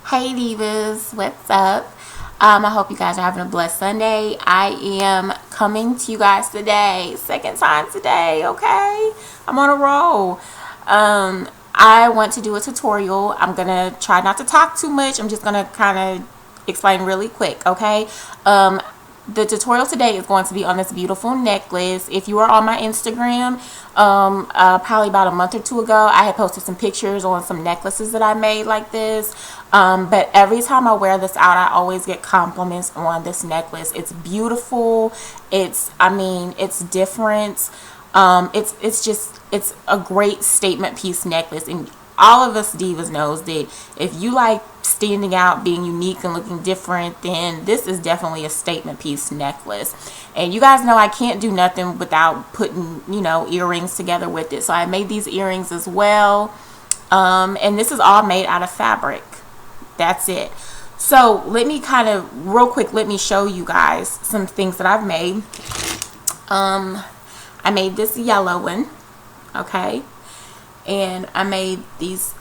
Hey divas, what's up? I hope you guys are having a blessed Sunday. I am coming to you guys today, second time today, okay? I'm on a roll. I want to do a tutorial. I'm gonna try not to talk too much. I'm just gonna kind of explain really quick, okay? The tutorial today is going to be on this beautiful necklace. If you are on my Instagram, probably about a month or two ago, I had posted some pictures on some necklaces that I made like this. But every time I wear this out, I always get compliments on this necklace. It's beautiful. It's different. It's a great statement piece necklace, and all of us divas knows that if you like standing out, being unique and looking different, then this is definitely a statement piece necklace. And you guys know I can't do nothing without putting, earrings together with it. So I made these earrings as well. And this is all made out of fabric. That's it. So let me real quick, let me show you guys some things that I've made. I made this yellow one, okay? And I made these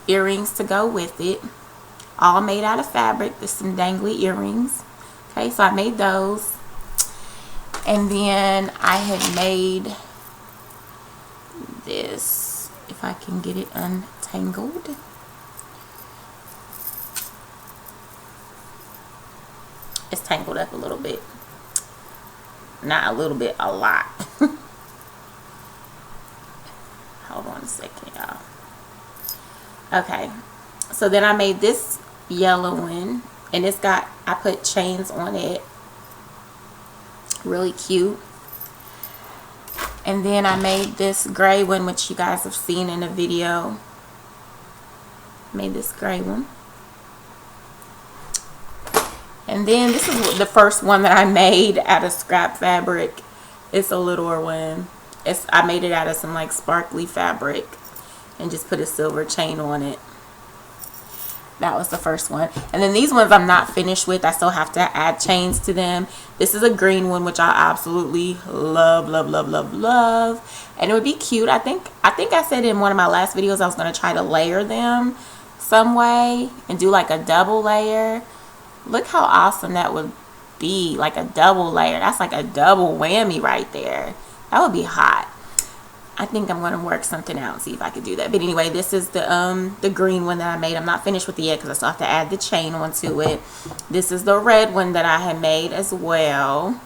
earrings to go with it, all made out of fabric. There's some dangly earrings, okay? So I made those. And then I had made this, if I can get it untangled. It's tangled up a little bit. Not a little bit, a lot. Hold on a second, y'all. Okay, so then I made this yellow one, and I put chains on it. Really cute. And then I made this gray one, which you guys have seen in the video. Made this gray one. And then this is the first one that I made out of scrap fabric. It's a littler one. I made it out of some like sparkly fabric and just put a silver chain on it. That was the first one. And then these ones I'm not finished with. I still have to add chains to them. This is a green one, which I absolutely love, love, love, love, love. And it would be cute. I think I said in one of my last videos I was going to try to layer them some way and do like a double layer. Look how awesome that would be, like a double layer. That's like a double whammy right there. That would be hot. I think I'm going to work something out and see if I could do that. But anyway, this is the green one that I made. I'm not finished with it yet because I still have to add the chain onto it. This is the red one that I had made as well.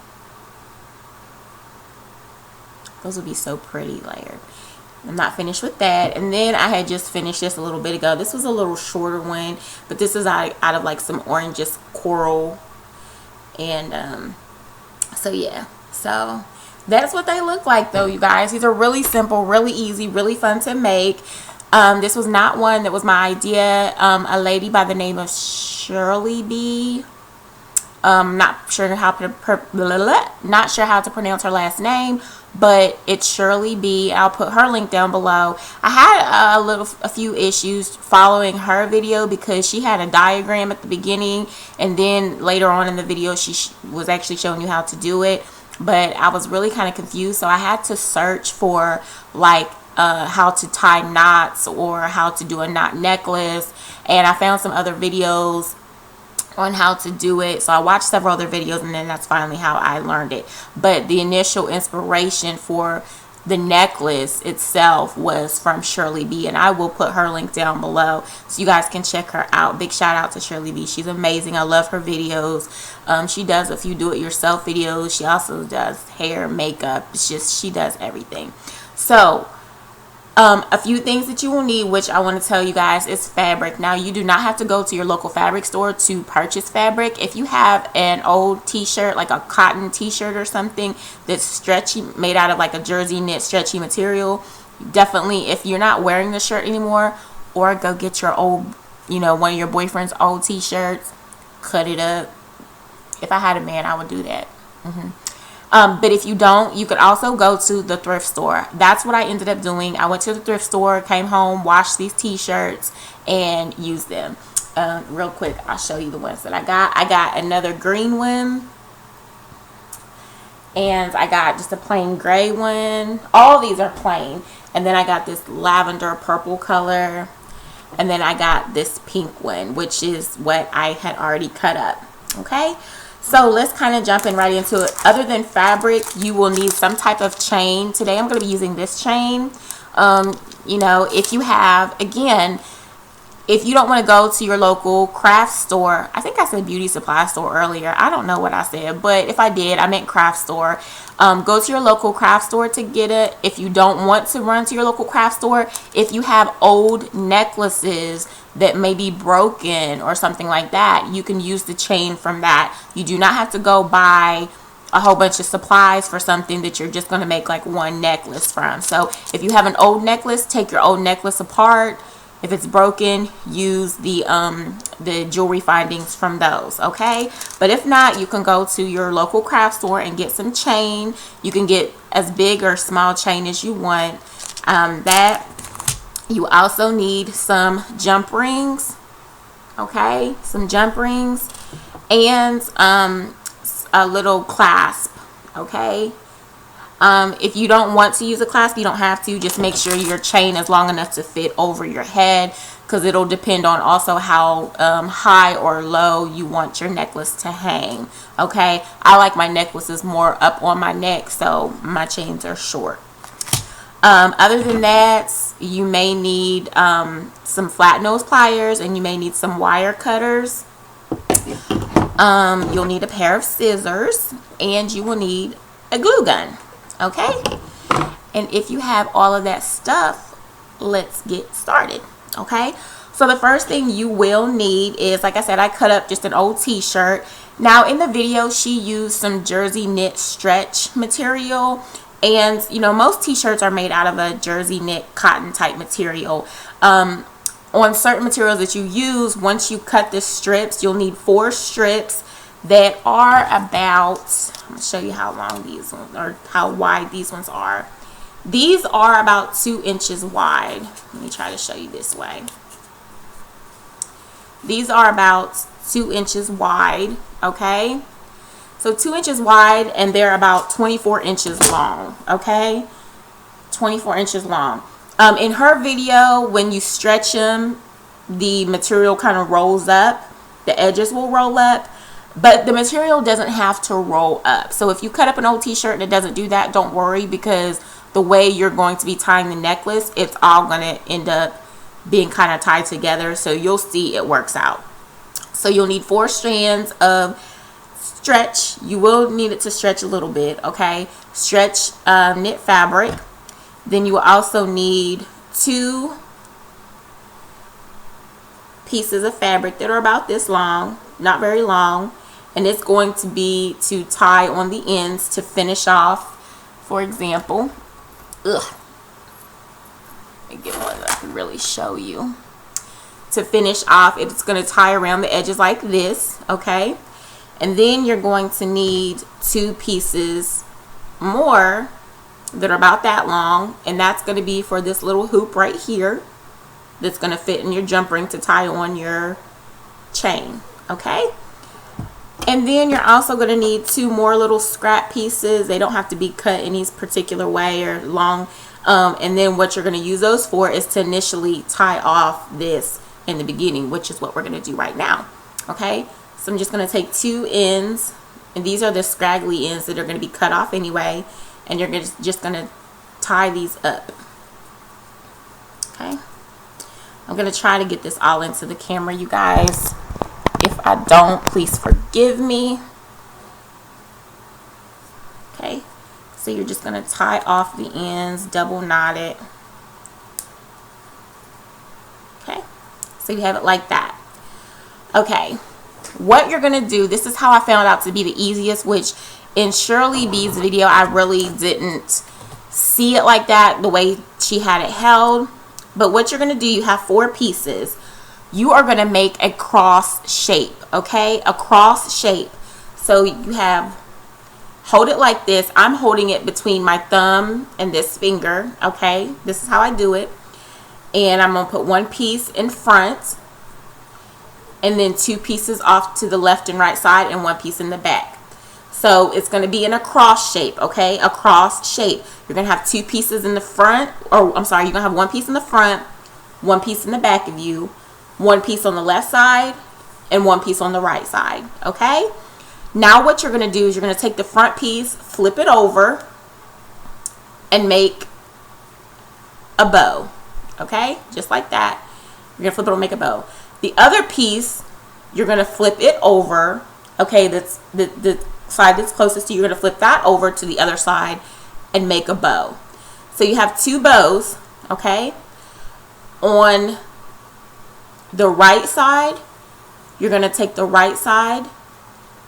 Those would be so pretty layered. I'm not finished with that. And then I had just finished this a little bit ago. This was a little shorter one, but this is out of like some oranges coral. And so yeah, so that's what they look like though, you guys. These are really simple, really easy, really fun to make. This was not one that was my idea. A lady by the name of Shirley B. Not sure how to pronounce her last name, but it's Shirley B. I'll put her link down below. I had a few issues following her video because she had a diagram at the beginning, and then later on in the video she was actually showing you how to do it. But I was really kind of confused, so I had to search for like how to tie knots or how to do a knot necklace, and I found some other videos on how to do it. So I watched several other videos, and then that's finally how I learned it. But the initial inspiration for the necklace itself was from Shirley B, and I will put her link down below so you guys can check her out. Big shout out to Shirley B. She's amazing. I love her videos. She does a few do-it-yourself videos. She also does hair, makeup. It's just, she does everything. So a few things that you will need, which I want to tell you guys, is fabric. Now, you do not have to go to your local fabric store to purchase fabric. If you have an old t-shirt, like a cotton t-shirt or something that's stretchy, made out of like a jersey knit stretchy material, definitely, if you're not wearing the shirt anymore, or go get your old, one of your boyfriend's old t-shirts, cut it up. If I had a man, I would do that. But if you don't, you could also go to the thrift store. That's what I ended up doing. I went to the thrift store, came home, washed these t-shirts, and used them. Real quick, I'll show you the ones that I got. I got another green one, and I got just a plain gray one. All these are plain. And then I got this lavender purple color. And then I got this pink one, which is what I had already cut up. Okay, so let's kind of jump in right into it. Other than fabric, you will need some type of chain. Today I'm going to be using this chain. You know, if you have, again, if you don't want to go to your local craft store, I think I said beauty supply store earlier. I don't know what I said, but if I did, I meant craft store. Go to your local craft store to get it. If you don't want to run to your local craft store, if you have old necklaces that may be broken or something like that, you can use the chain from that. You do not have to go buy a whole bunch of supplies for something that you're just going to make like one necklace from. So if you have an old necklace, take your old necklace apart. If it's broken, use the jewelry findings from those, okay? But if not, you can go to your local craft store and get some chain. You can get as big or small chain as you want. That you also need some jump rings, okay? Some jump rings and a little clasp, okay? If you don't want to use a clasp, you don't have to. Just make sure your chain is long enough to fit over your head, because it'll depend on also how high or low you want your necklace to hang. Okay, I like my necklaces more up on my neck, so my chains are short. Other than that, you may need some flat nose pliers, and you may need some wire cutters. You'll need a pair of scissors, and you will need a glue gun. Okay, and if you have all of that stuff, let's get started. Okay, so the first thing you will need is, like I said, I cut up just an old t-shirt. Now in the video, she used some jersey knit stretch material, and you know, most t-shirts are made out of a jersey knit cotton type material. On certain materials that you use, once you cut the strips, you'll need 4 strips that are about, I'm going to show you how long these ones, or how wide these ones are. These are about 2 inches wide. Let me try to show you this way. These are about 2 inches wide, okay? So 2 inches wide, and they're about 24 inches long, okay? 24 inches long. In her video, when you stretch them, the material kind of rolls up. The edges will roll up. But the material doesn't have to roll up. So if you cut up an old t-shirt and it doesn't do that, don't worry, because the way you're going to be tying the necklace, it's all going to end up being kind of tied together. So you'll see it works out. So you'll need 4 strands of stretch. You will need it to stretch a little bit, okay? Stretch knit fabric. Then you will also need 2 pieces of fabric that are about this long, not very long. And it's going to be to tie on the ends to finish off. For example, let me get one that I can really show you. To finish off, it's going to tie around the edges like this, okay? And then you're going to need 2 pieces more that are about that long, and that's going to be for this little hoop right here that's going to fit in your jump ring to tie on your chain, okay? And then you're also going to need 2 more little scrap pieces. They don't have to be cut any particular way or long. And then what you're going to use those for is to initially tie off this in the beginning, which is what we're going to do right now. Okay, so I'm just going to take 2 ends, and these are the scraggly ends that are going to be cut off anyway, and you're just going to tie these up. Okay, I'm going to try to get this all into the camera, you guys. If I don't, please forgive me. Okay, so you're just going to tie off the ends, double knot it. Okay, so you have it like that. Okay, what you're going to do, this is how I found out to be the easiest, which in Shirley B's video, I really didn't see it like that, the way she had it held. But what you're going to do, you have 4 pieces. You are going to make a cross shape, okay? A cross shape. So you have, hold it like this. I'm holding it between my thumb and this finger, okay? This is how I do it. And I'm going to put 1 piece in front, and then 2 pieces off to the left and right side, and 1 piece in the back. So it's going to be in a cross shape, okay? A cross shape. You're going to have 2 pieces in the front, or I'm sorry, you're going to have 1 piece in the front, one piece in the back of you, one piece on the left side, and one piece on the right side. Okay? Now what you're going to do is you're going to take the front piece, flip it over, and make a bow. Okay? Just like that. You're going to flip it over and make a bow. The other piece, you're going to flip it over. Okay, that's the side that's closest to you. You're going to flip that over to the other side and make a bow. So you have two bows. Okay? On the right side, you're going to take the right side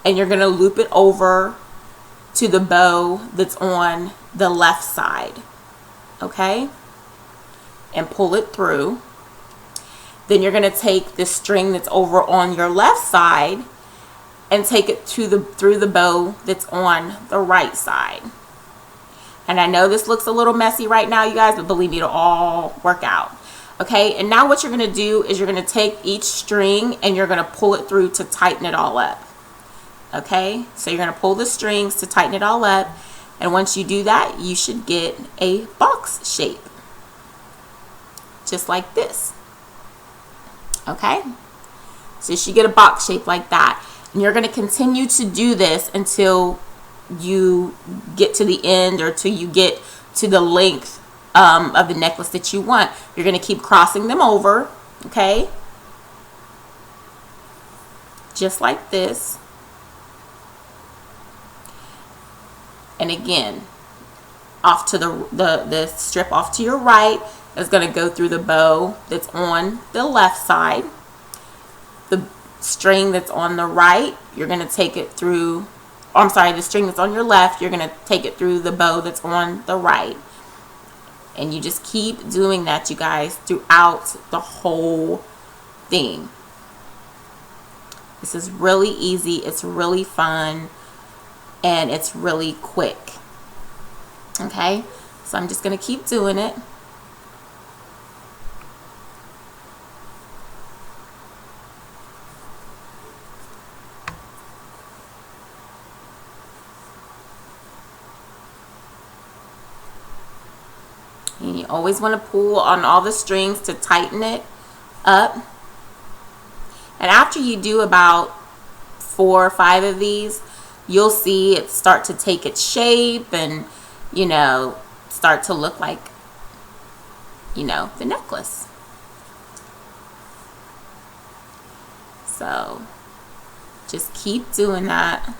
and you're going to loop it over to the bow that's on the left side. Okay? And pull it through. Then you're going to take the string that's over on your left side and take it through the bow that's on the right side. And I know this looks a little messy right now, you guys, but believe me, it'll all work out. Okay, and now what you're going to do is you're going to take each string and you're going to pull it through to tighten it all up. Okay, so you're going to pull the strings to tighten it all up. And once you do that, you should get a box shape. Just like this. Okay, so you should get a box shape like that. And you're going to continue to do this until you get to the end or till you get to the length of the necklace that you want. You're going to keep crossing them over, okay? Just like this. And again, off to the strip off to your right is going to go through the bow that's on the left side. The string that's on the right, you're going to take it through, I'm sorry, the string that's on your left, you're going to take it through the bow that's on the right. And you just keep doing that, you guys, throughout the whole thing. This is really easy. It's really fun. And it's really quick. Okay? So I'm just going to keep doing it. And you always want to pull on all the strings to tighten it up. And after you do about 4 or 5 of these, you'll see it start to take its shape and, you know, start to look like, you know, the necklace. So just keep doing that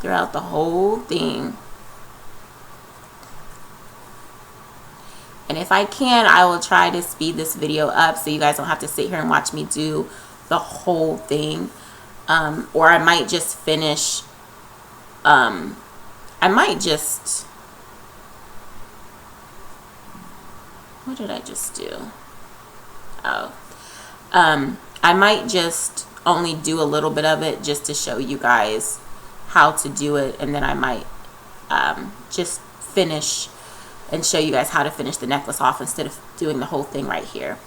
throughout the whole thing. And if I can, I will try to speed this video up so you guys don't have to sit here and watch me do the whole thing. Or I might just finish, I might just, what did I just do? Oh, I might just only do a little bit of it just to show you guys how to do it. And then I might just finish and show you guys how to finish the necklace off instead of doing the whole thing right here.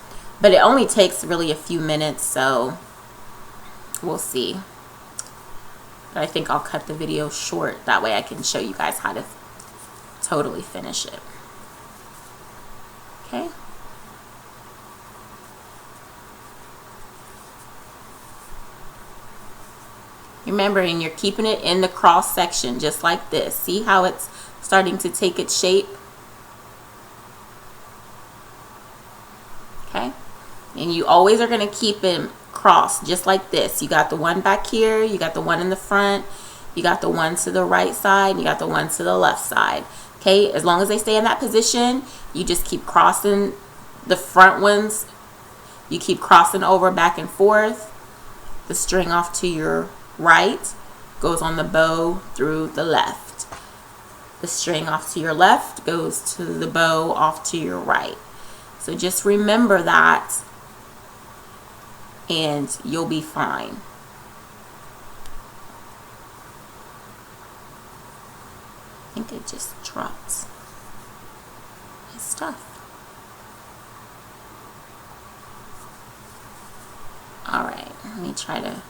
But it only takes really a few minutes, so we'll see. But I think I'll cut the video short. That way I can show you guys how to totally finish it. Okay? Remembering you're keeping it in the cross section just like this. See how it's starting to take its shape? Okay? And you always are going to keep it crossed just like this. You got the one back here, you got the one in the front, you got the one to the right side, you got the one to the left side. Okay? As long as they stay in that position, you just keep crossing the front ones. You keep crossing over back and forth. The string off to your right goes on the bow through the left. The string off to your left goes to the bow off to your right. So just remember that and you'll be fine. I think it just dropped his stuff. Alright, let me try to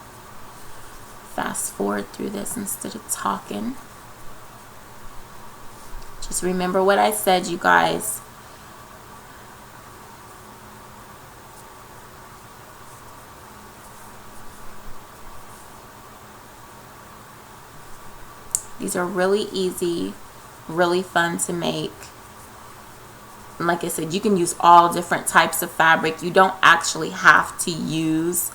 fast forward through this instead of talking. Just remember what I said, you guys. These are really easy, really fun to make. And like I said, you can use all different types of fabric. You don't actually have to use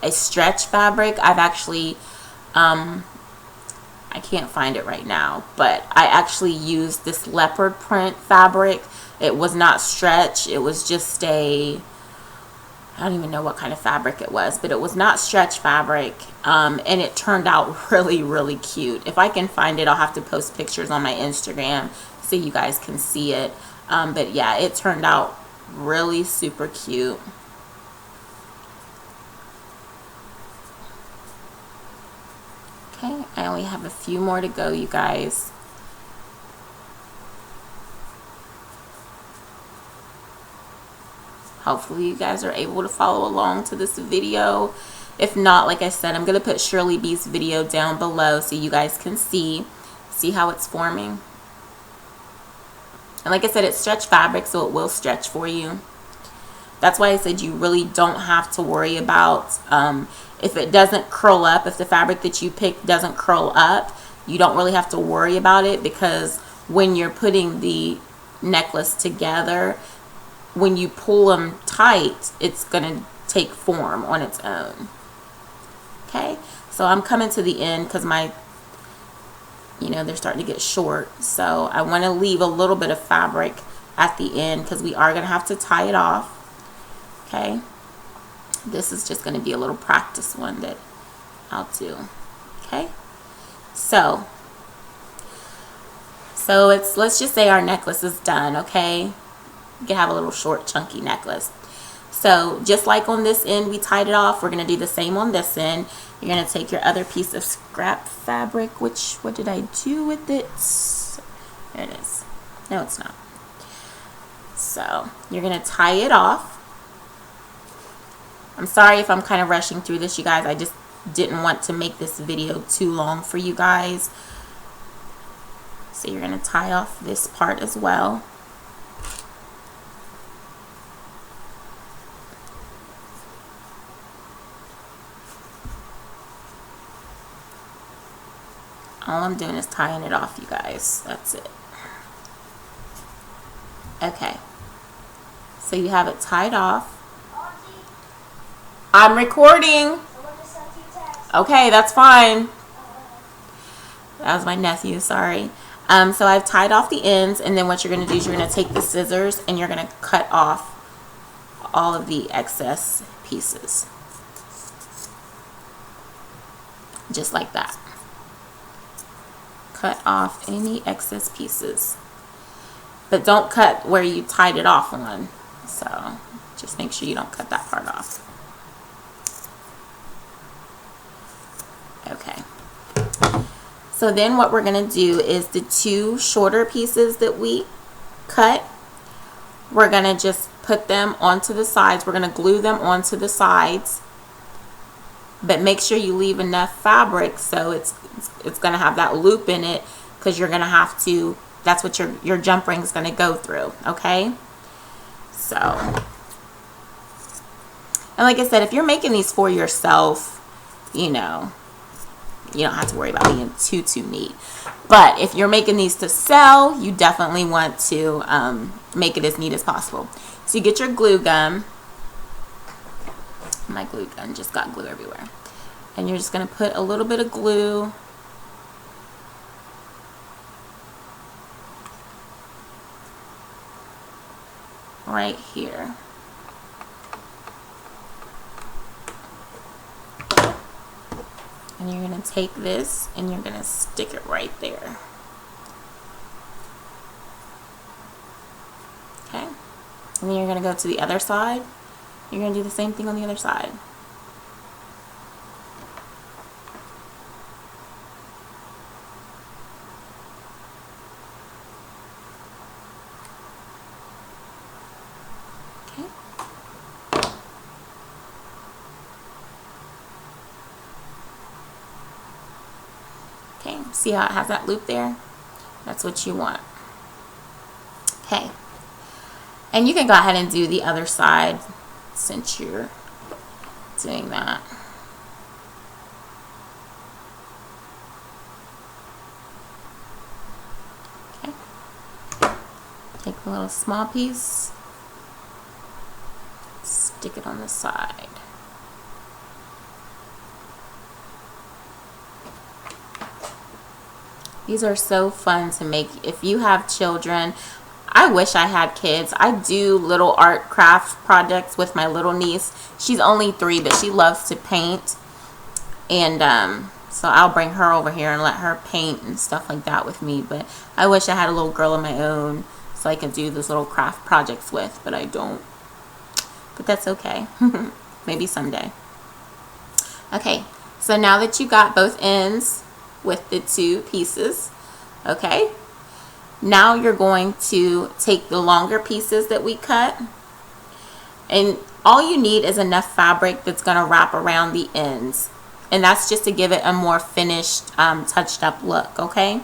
a stretch fabric. I've actually, I can't find it right now, but I actually used this leopard print fabric. It was not stretch. It was just I don't even know what kind of fabric it was, but it was not stretch fabric, and it turned out really, really cute. If I can find it, I'll have to post pictures on my Instagram so you guys can see it. But yeah, it turned out really super cute. Okay, I only have a few more to go, you guys. Hopefully you guys are able to follow along to this video. If not, like I said, I'm going to put Shirley B's video down below so you guys can see how it's forming. And like I said, it's stretch fabric, so it will stretch for you. That's why I said you really don't have to worry about if it doesn't curl up, if the fabric that you pick doesn't curl up, you don't really have to worry about it, because when you're putting the necklace together, when you pull them tight, it's going to take form on its own. Okay, so I'm coming to the end because my, they're starting to get short. So I want to leave a little bit of fabric at the end because we are going to have to tie it off. Okay, this is just going to be a little practice one that I'll do. Okay, so let's just say our necklace is done. Okay, you can have a little short chunky necklace. So just like on this end we tied it off, we're going to do the same on this end. You're going to take your other piece of scrap fabric, which, what did I do with it? There it is. No, it's not. So you're going to tie it off. I'm sorry if I'm kind of rushing through this, you guys. I just didn't want to make this video too long for you guys. So you're going to tie off this part as well. All I'm doing is tying it off, you guys. That's it. Okay. So you have it tied off. I'm recording. Okay, that's fine. That was my nephew, sorry. So I've tied off the ends, and then what you're going to do is you're going to take the scissors and you're going to cut off all of the excess pieces. Just like that. Cut off any excess pieces. But don't cut where you tied it off on. So just make sure you don't cut that part off. Okay. So then what we're going to do is the two shorter pieces that we cut, we're going to just put them onto the sides. We're going to glue them onto the sides. But make sure you leave enough fabric so it's going to have that loop in it, because you're going to have to, that's what your jump ring is going to go through. Okay. So, and like I said, if you're making these for yourself, you don't have to worry about being too neat. But if you're making these to sell, you definitely want to make it as neat as possible. So you get your glue gun. My glue gun just got glue everywhere. And you're just going to put a little bit of glue right here. And you're going to take this and you're going to stick it right there. Okay. And then you're going to go to the other side. You're going to do the same thing on the other side. Okay. Okay, see how it has that loop there? That's what you want. Okay. And you can go ahead and do the other side since you're doing that. little small piece, stick it on the side. These are so fun to make if you have children. I wish I had kids. I do little art craft projects with my little niece. She's only 3, but she loves to paint. And so I'll bring her over here and let her paint and stuff like that with me. But I wish I had a little girl of my own so I could do those little craft projects with, but I don't. But that's okay. Maybe someday. Okay, so now that you got both ends with the 2 pieces, okay, now you're going to take the longer pieces that we cut, and all you need is enough fabric that's going to wrap around the ends, and that's just to give it a more finished, touched up look. Okay,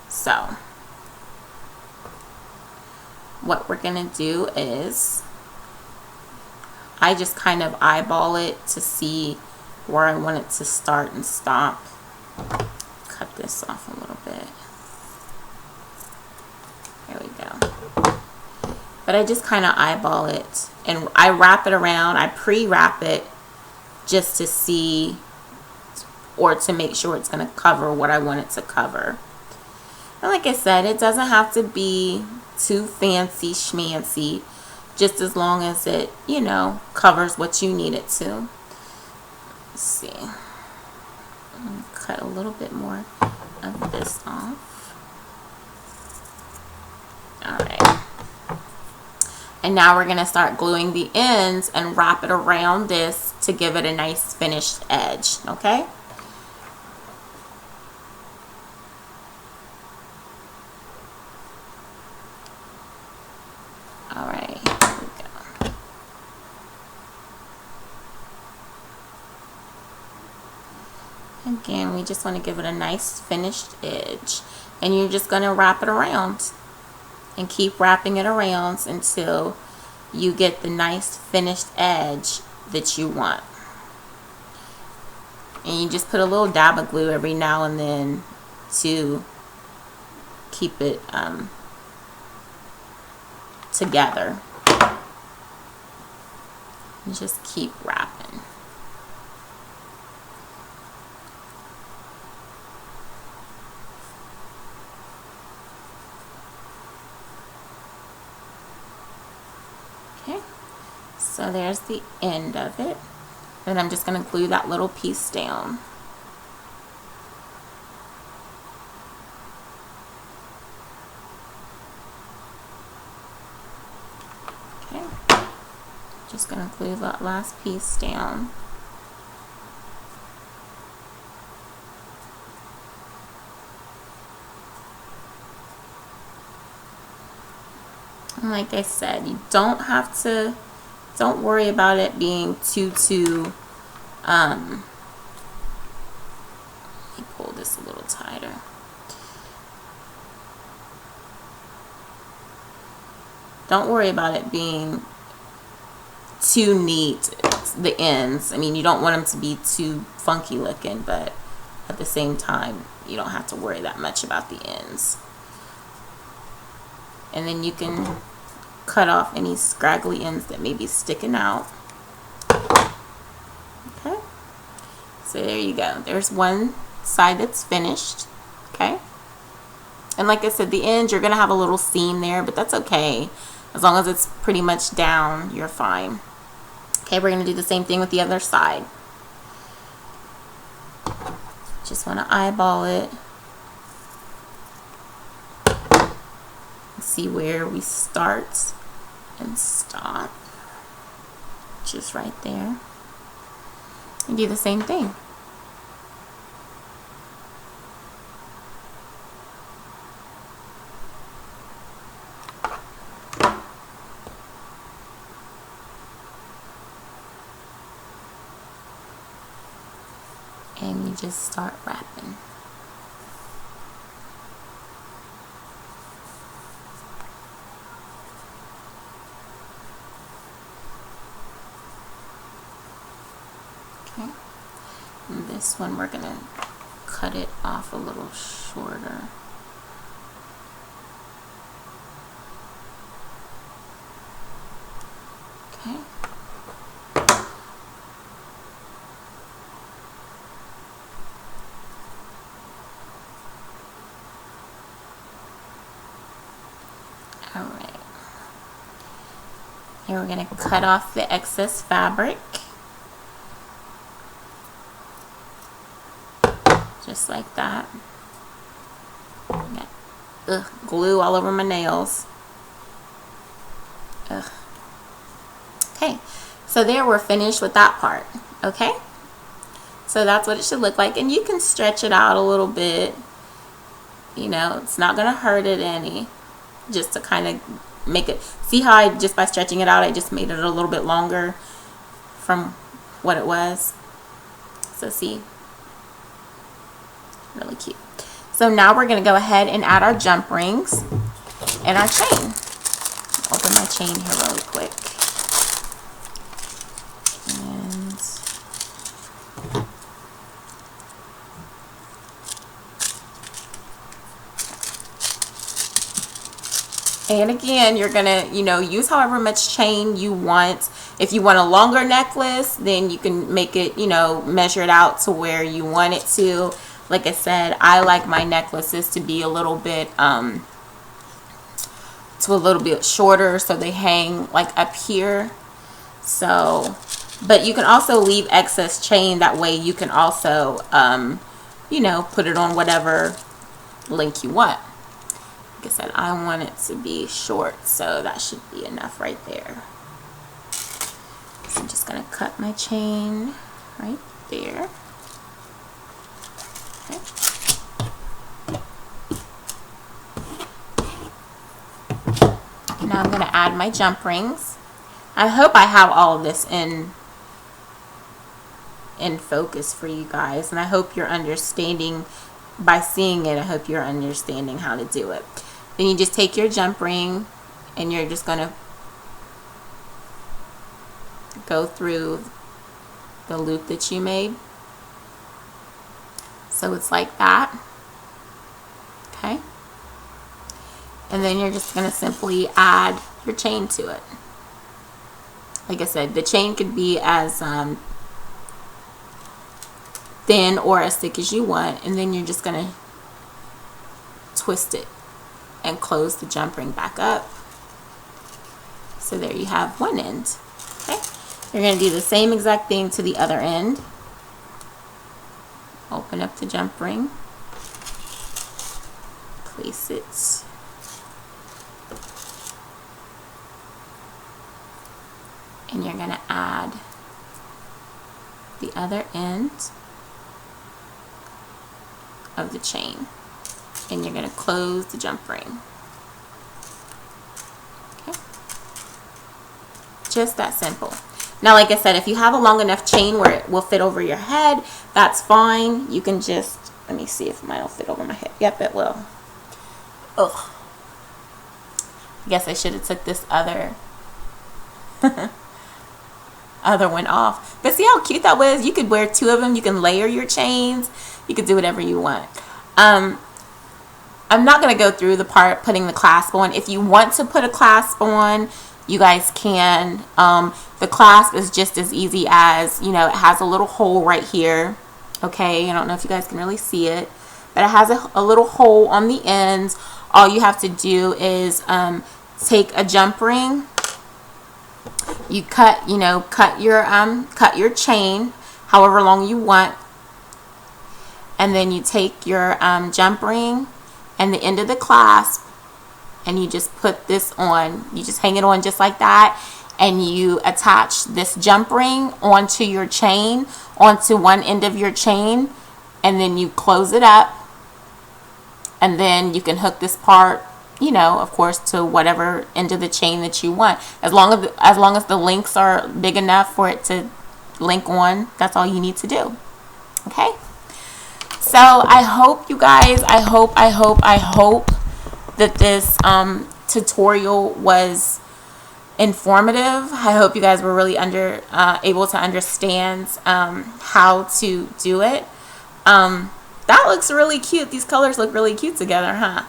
so what we're going to do is I just kind of eyeball it to see where I want it to start and stop. Cut this off a little bit. There we go. But I just kind of eyeball it, and I wrap it around. I pre-wrap it just to see, or to make sure it's going to cover what I want it to cover. And like I said, it doesn't have to be too fancy schmancy, just as long as it, you know, covers what you need it to. Let's see. I'm going to cut a little bit more of this off. Alright. And now we're going to start gluing the ends and wrap it around this to give it a nice finished edge. Okay? Alright. Here we go. Again, we just want to give it a nice finished edge. And you're just going to wrap it around. And keep wrapping it around until you get the nice finished edge that you want. And you just put a little dab of glue every now and then to keep it together. And just keep wrapping. Okay, so there's the end of it. And I'm just going to glue that little piece down. Okay, just going to glue that last piece down. And like I said, you don't worry about it being too let me pull this a little tighter. Don't worry about it being too neat, the ends. I mean, you don't want them to be too funky looking, but at the same time, you don't have to worry that much about the ends. And then you can cut off any scraggly ends that may be sticking out. Okay, so there you go. There's one side that's finished. Okay, and like I said, the ends, you're gonna have a little seam there, but that's okay. As long as it's pretty much down, you're fine. Okay, we're gonna do the same thing with the other side. Just want to eyeball it. See where we start and stop, just right there, and do the same thing. And you just start wrapping. Okay, and this one we're gonna cut it off a little shorter. All right. Here we're going to cut off the excess fabric. Just like that. Got, glue all over my nails. Ugh. Okay, so there, we're finished with that part. Okay, so that's what it should look like, and you can stretch it out a little bit. You know, it's not gonna hurt it any, just to kind of make it, see how I, just by stretching it out, I just made it a little bit longer from what it was. So see, really cute. So now we're gonna go ahead and add our jump rings and our chain. Open my chain here really quick. And again, you're gonna, you know, use however much chain you want. If you want a longer necklace, then you can make it, you know, measure it out to where you want it to. Like I said, I like my necklaces to be a little bit shorter, so they hang like up here. So, but you can also leave excess chain, that way you can also you know, put it on whatever length you want. Like I said, I want it to be short, so that should be enough right there. So I'm just gonna cut my chain right there. Okay. Now I'm gonna add my jump rings. I hope I have all of this in focus for you guys, and I hope you're understanding by seeing it. I hope you're understanding how to do it. Then you just take your jump ring and you're just gonna go through the loop that you made. So it's like that. Okay. And then you're just gonna simply add your chain to it. Like I said, the chain could be as thin or as thick as you want, and then you're just gonna twist it and close the jump ring back up. So there you have one end. Okay, you're gonna do the same exact thing to the other end. Open up the jump ring, place it and you're gonna add the other end of the chain, and you're going to close the jump ring. Okay, just that simple. Now, like I said, if you have a long enough chain where it will fit over your head, that's fine. You can just, let me see if mine will fit over my head. Yep, it will. Ugh. I guess I should have took this other one off. But see how cute that was? You could wear two of them. You can layer your chains. You could do whatever you want. I'm not going to go through the part putting the clasp on. If you want to put a clasp on, you guys can. The clasp is just as easy as, you know, it has a little hole right here. Okay, I don't know if you guys can really see it, but it has a little hole on the ends. All you have to do is take a jump ring. You cut your chain however long you want, and then you take your jump ring and the end of the clasp, and you just put this on. You just hang it on just like that, and you attach this jump ring onto your chain, onto one end of your chain, and then you close it up, and then you can hook this part, you know, of course, to whatever end of the chain that you want. As long as the links are big enough for it to link on, that's all you need to do. Okay? So I hope you guys, I hope that this tutorial was informative. I hope you guys were really able to understand how to do it. That looks really cute. These colors look really cute together, huh?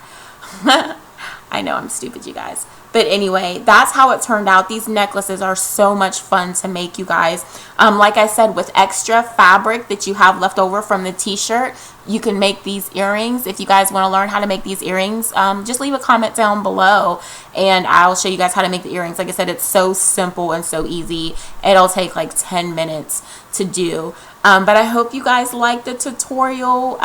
I know I'm stupid, you guys. But anyway, that's how it turned out. These necklaces are so much fun to make, you guys. Like I said, with extra fabric that you have left over from the t-shirt, you can make these earrings. If you guys want to learn how to make these earrings, just leave a comment down below and I'll show you guys how to make the earrings. Like I said, it's so simple and so easy. It'll take like 10 minutes to do. But I hope you guys like the tutorial.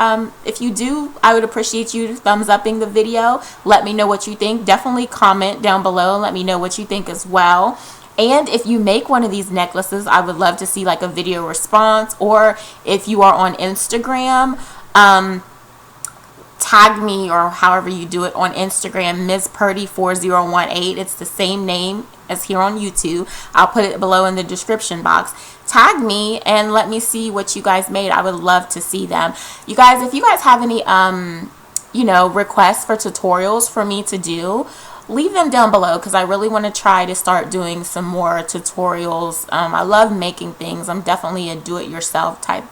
If you do, I would appreciate you thumbs upping the video. Let me know what you think. Definitely comment down below and let me know what you think as well. And if you make one of these necklaces, I would love to see like a video response, or if you are on Instagram, tag me, or however you do it on Instagram, Ms. Purdy 4018. It's the same name as here on YouTube. I'll put it below in the description box. Tag me and let me see what you guys made. I would love to see them. You guys, if you guys have any you know, requests for tutorials for me to do, leave them down below, because I really want to try to start doing some more tutorials. I love making things. I'm definitely a do-it-yourself type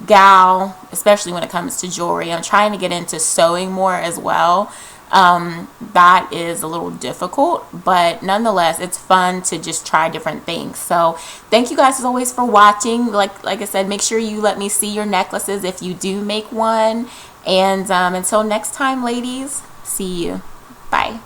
gal, especially when it comes to jewelry. I'm trying to get into sewing more as well. That is a little difficult, but nonetheless, it's fun to just try different things. So thank you guys as always for watching. Like I said, make sure you let me see your necklaces if you do make one. And until next time, ladies, see you. Bye.